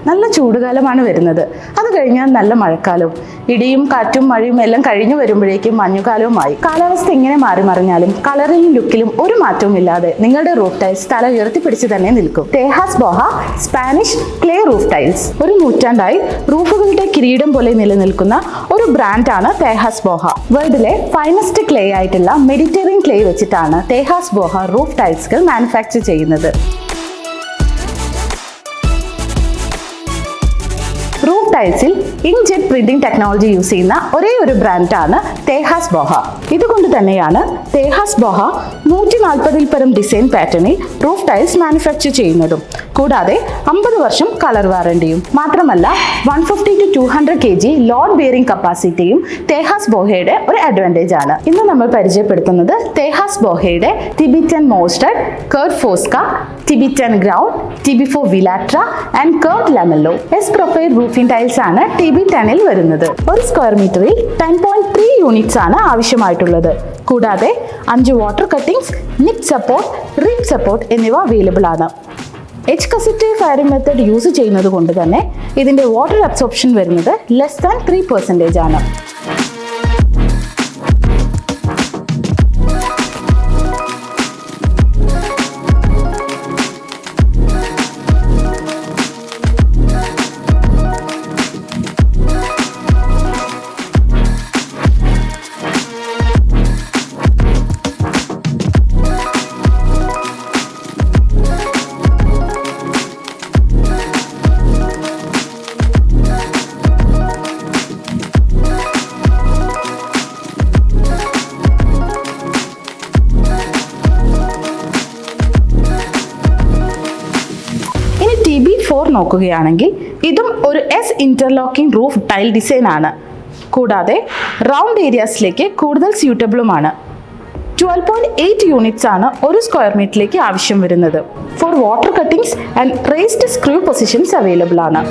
നല്ല ചൂടുകാലമാണ് വരുന്നത്. അത് കഴിഞ്ഞാൽ നല്ല മഴക്കാലവും ഇടിയും കാറ്റും മഴയും എല്ലാം കഴിഞ്ഞു വരുമ്പോഴേക്കും മഞ്ഞുകാലവുമായി. കാലാവസ്ഥ എങ്ങനെ മാറി മറിഞ്ഞാലും കളറിലും ലുക്കിലും ഒരു മാറ്റവും ഇല്ലാതെ നിങ്ങളുടെ റൂഫ് ടൈൽസ് തല ഉയർത്തിപ്പിടിച്ച് തന്നെ നിൽക്കും. Tejas Boha Spanish clay roof tiles. ഒരു നൂറ്റാണ്ടായി റൂഫുകളുടെ കിരീടം പോലെ നിലനിൽക്കുന്ന ഒരു ബ്രാൻഡാണ് തേഹാസ് ബോഹ. വേൾഡിലെ ഫൈനസ്റ്റ് ക്ലേ ആയിട്ടുള്ള മെഡിറ്ററേനിയൻ ക്ലേ വെച്ചിട്ടാണ് തേഹാസ് ബോഹ റൂഫ് ടൈൽസുകൾ മാനുഫാക്ചർ ചെയ്യുന്നത്. റൂഫ് ടൈൽസിൽ ഇങ്ക്ജെറ്റ് പ്രിന്റിംഗ് ടെക്നോളജി യൂസ് ചെയ്യുന്ന ഒരേ ഒരു ബ്രാൻഡാണ് തേഹാസ് ബോഹ. ഇതുകൊണ്ട് തന്നെയാണ് തേഹാസ് ബോഹ 140ൽ പരം ഡിസൈൻ പാറ്റേണിൽ റൂഫ് ടൈൽസ് മാനുഫാക്ചർ ചെയ്യുന്നതും കൂടാതെ 50 വർഷം കളർ വാറണ്ടിയും. മാത്രമല്ല 150 to 200 kg ലോഡ് ബിയറിംഗ് കപ്പാസിറ്റിയും തേഹാസ് ബോഹയുടെ ഒരു അഡ്വാൻറ്റേജ് ആണ്. ഇന്ന് നമ്മൾ പരിചയപ്പെടുത്തുന്നത് തേഹാസ് ബോഹയുടെ ടിബിറ്റൻ മോസ്റ്റഡ്, കർവ് ഫോസ്ക, ടിബിറ്റൻ ഗ്രൗണ്ട്, TB4 വിലാട്ര ആൻഡ് കർവ് ലാമെല്ലോ എസ് പ്രൊഫൈൽ റൂഫിംഗ് ടൈൽസ് ആണ് TB10ൽ വരുന്നത്. ഒരു സ്ക്വയർ മീറ്ററിൽ 10.3 യൂണിറ്റ്സ് ആണ് ആവശ്യമായിട്ടുള്ളത്. കൂടാതെ 5 water cuttings, nib support, rib support എന്നിവ അവൈലബിൾ ആണ്. എച്ച് ഫയറിംഗ് മെത്തേഡ് യൂസ് ചെയ്യുന്നത് കൊണ്ട് തന്നെ ഇതിന്റെ വാട്ടർ അബ്സോർപ്ഷൻ വരുന്നത് ലെസ് ദാൻ 3% ആണ്. TB4 നോക്കുകയാണെങ്കിൽ ഇതും ഒരു S interlocking roof tile design ആണ്. കൂടാതെ റൗണ്ട് ഏരിയാസിലേക്ക് കൂടുതൽ സ്യൂട്ടബിളുമാണ്. 12.8 യൂണിറ്റ്സ് ആണ് ഒരു സ്ക്വയർ മീറ്ററിലേക്ക് ആവശ്യം വരുന്നത്. Four water cuttings and raised screw positions available ആണ്.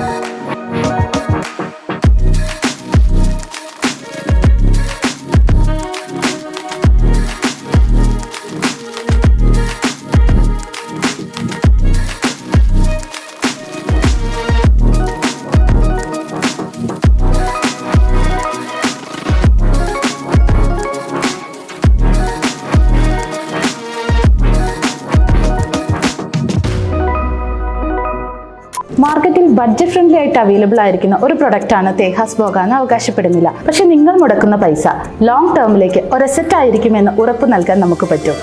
മാർക്കറ്റിൽ ബഡ്ജറ്റ് ഫ്രണ്ട്ലി ആയിട്ട് അവൈലബിൾ ആയിരിക്കുന്ന ഒരു പ്രൊഡക്റ്റ് ആണ് തേഹാസ് ബോഹ എന്ന് അവകാശപ്പെടുന്നില്ല. പക്ഷെ നിങ്ങൾ മുടക്കുന്ന പൈസ ലോങ് ടേമിലേക്ക് ഒരു അസറ്റ് ആയിരിക്കുമെന്ന് ഉറപ്പ് നൽകാൻ നമുക്ക് പറ്റും.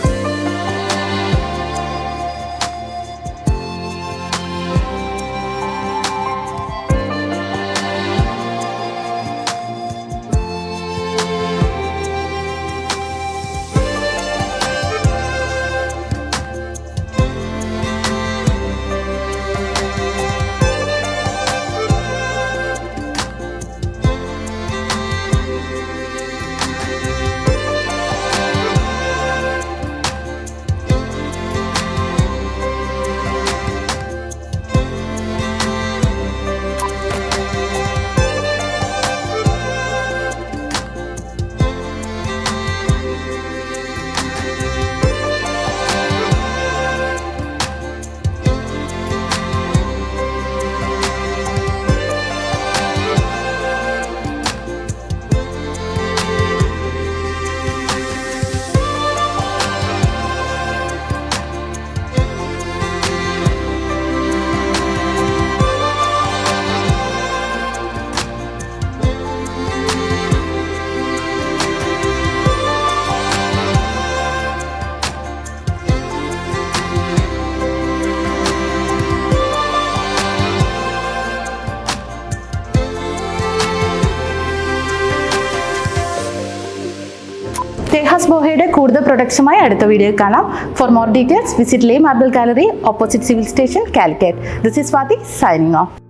തേഹാസ് ബോഹയുടെ കൂടുതൽ പ്രൊഡക്ട്സുമായി അടുത്ത വീഡിയോയിൽ കാണാം. For more details visit le marble gallery, opposite civil station, Calicut. This is Swathi signing of.